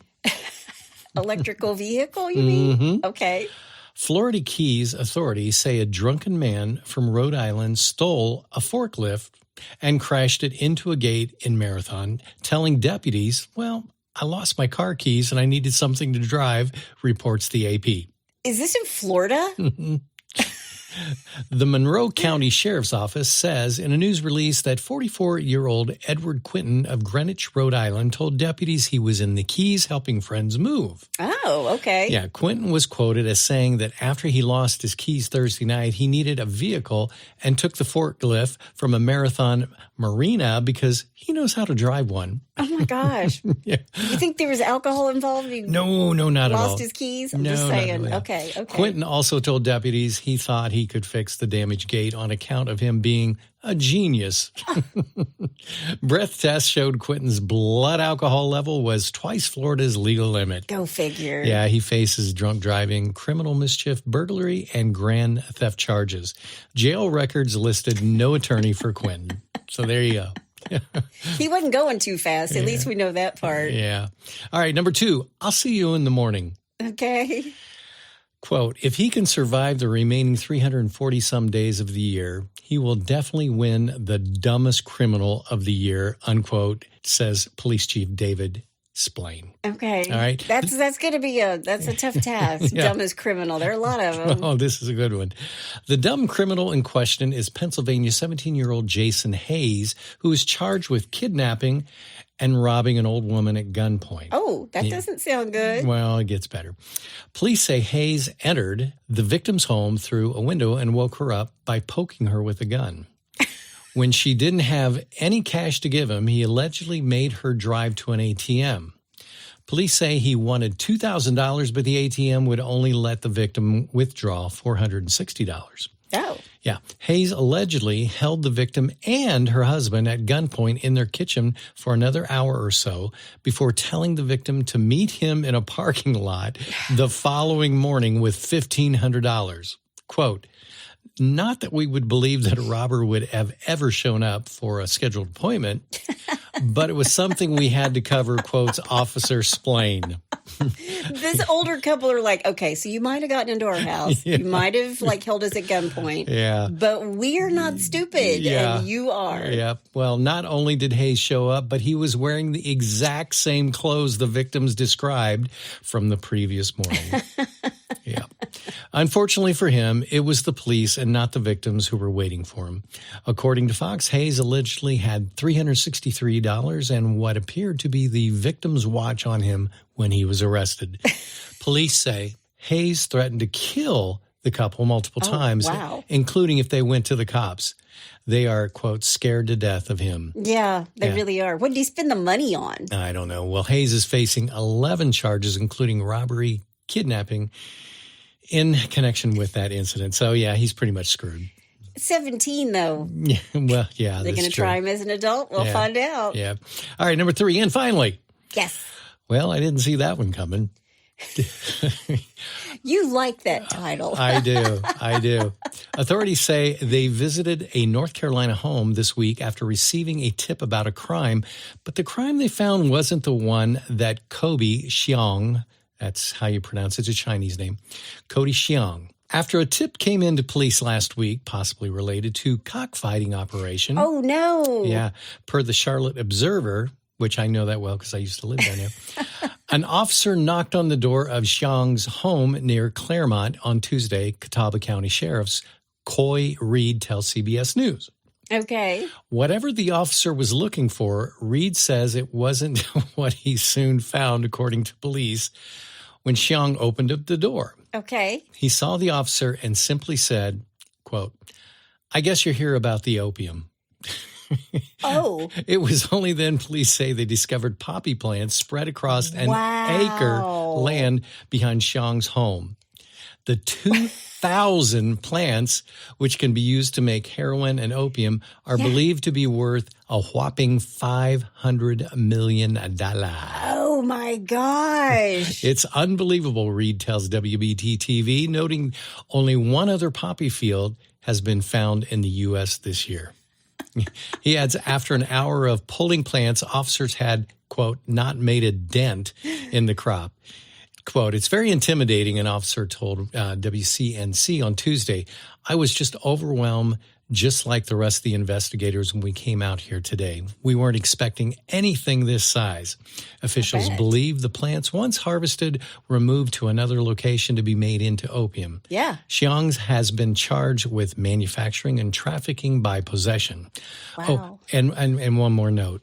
Electrical vehicle, you mean? Mm-hmm. Okay. Florida Keys authorities say a drunken man from Rhode Island stole a forklift and crashed it into a gate in Marathon, telling deputies, "Well, I lost my car keys and I needed something to drive," reports the AP. Is this in Florida? The Monroe County Sheriff's Office says in a news release that 44-year-old Edward Quinton of Greenwich, Rhode Island, told deputies he was in the Keys helping friends move. Oh, okay. Yeah, Quinton was quoted as saying that after he lost his keys Thursday night, he needed a vehicle and took the forklift from a Marathon marina because he knows how to drive one. Oh, my gosh. Yeah. You think there was alcohol involved? No, not at all. Lost his keys? I'm just saying. Okay. Quinton also told deputies he thought he could fix the damaged gate on account of him being a genius. Breath tests showed Quinton's blood alcohol level was twice Florida's legal limit. Go figure. Yeah, he faces drunk driving, criminal mischief, burglary, and grand theft charges. Jail records listed no attorney for Quinton. So there you go. He wasn't going too fast. At least we know that part. Yeah. All right, number two, I'll see you in the morning. Okay. Quote, if he can survive the remaining 340-some days of the year, he will definitely win the dumbest criminal of the year, unquote, says Police Chief David Splain. Okay. All right. That's going to be a tough task. Yeah. Dumbest criminal. There are a lot of them. Oh, this is a good one. The dumb criminal in question is Pennsylvania 17-year-old Jason Hayes, who is charged with kidnapping and robbing an old woman at gunpoint. Oh, that doesn't sound good. Well, it gets better. Police say Hayes entered the victim's home through a window and woke her up by poking her with a gun. When she didn't have any cash to give him, he allegedly made her drive to an ATM. Police say he wanted $2,000, but the ATM would only let the victim withdraw $460. Oh. Yeah. Hayes allegedly held the victim and her husband at gunpoint in their kitchen for another hour or so before telling the victim to meet him in a parking lot the following morning with $1,500. Quote, not that we would believe that a robber would have ever shown up for a scheduled appointment, but it was something we had to cover, quotes, Officer Splain. This older couple are like, okay, so you might have gotten into our house. Yeah. You might have held us at gunpoint. Yeah. But we're not stupid, and you are. Yeah. Well, not only did Hayes show up, but he was wearing the exact same clothes the victims described from the previous morning. Yeah. Unfortunately for him, it was the police and not the victims who were waiting for him. According to Fox, Hayes allegedly had $363 and what appeared to be the victim's watch on him when he was arrested. Police say Hayes threatened to kill the couple multiple times, including if they went to the cops. They are, quote, scared to death of him. Yeah, they really are. What did he spend the money on? I don't know. Well, Hayes is facing 11 charges, including robbery, kidnapping, in connection with that incident. So, yeah, he's pretty much screwed. 17, though. Yeah, well, yeah, they're going to try him as an adult? We'll find out. Yeah. All right, number 3, and finally. Yes. Well, I didn't see that one coming. You like that title. I do. Authorities say they visited a North Carolina home this week after receiving a tip about a crime, but the crime they found wasn't the one that Kobe Xiong, that's how you pronounce it, it's a Chinese name, Cody Xiong. After a tip came into police last week, possibly related to cockfighting operation. Oh, no. Yeah. Per the Charlotte Observer, which I know that well because I used to live there now. An officer knocked on the door of Xiong's home near Claremont on Tuesday, Catawba County Sheriff's Coy Reed tells CBS News. Okay. Whatever the officer was looking for, Reed says it wasn't what he soon found, according to police, when Xiong opened up the door. Okay. He saw the officer and simply said, quote, I guess you're here about the opium. Oh. It was only then police say they discovered poppy plants spread across an acre land behind Xiong's home. The 2,000 plants, which can be used to make heroin and opium, are believed to be worth a whopping $500 million. Oh, my gosh. It's unbelievable, Reed tells WBT-TV, noting only one other poppy field has been found in the U.S. this year. He adds, after an hour of pulling plants, officers had, quote, not made a dent in the crop. Quote, it's very intimidating, an officer told WCNC on Tuesday. I was just overwhelmed, just like the rest of the investigators when we came out here today. We weren't expecting anything this size. Officials believe the plants, once harvested, were moved to another location to be made into opium. Yeah. Xiong has been charged with manufacturing and trafficking by possession. Wow. Oh, and one more note.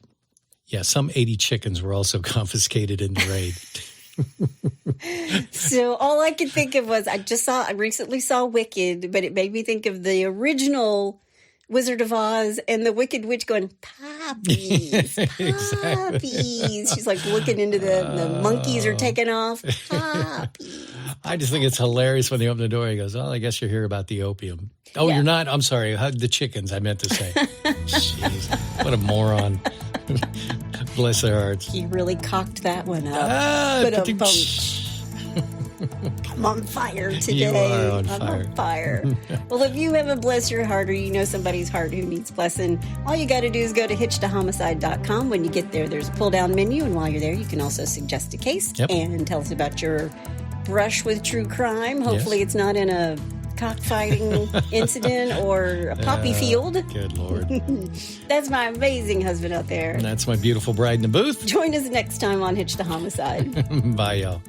Yeah, some 80 chickens were also confiscated in the raid. So all I could think of was I recently saw Wicked, but it made me think of the original Wizard of Oz and the Wicked Witch going, poppies, poppies. She's like looking into the monkeys are taking off. Poppies. I just think it's hilarious when they open the door. He goes, I guess you're here about the opium. Oh, you're not? I'm sorry. The chickens, I meant to say. Jeez, what a moron. Bless their hearts. He really cocked that one up. I'm on fire today. You are on I'm fire. on fire. Well, if you haven't blessed your heart or you know somebody's heart who needs blessing, all you got to do is go to hitchtohomicide.com. When you get there, there's a pull-down menu, and while you're there, you can also suggest a case and tell us about your brush with true crime. Hopefully it's not in a cockfighting incident or a poppy field. Good Lord. That's my amazing husband out there. And that's my beautiful bride in the booth. Join us next time on Hitch to Homicide. Bye, y'all.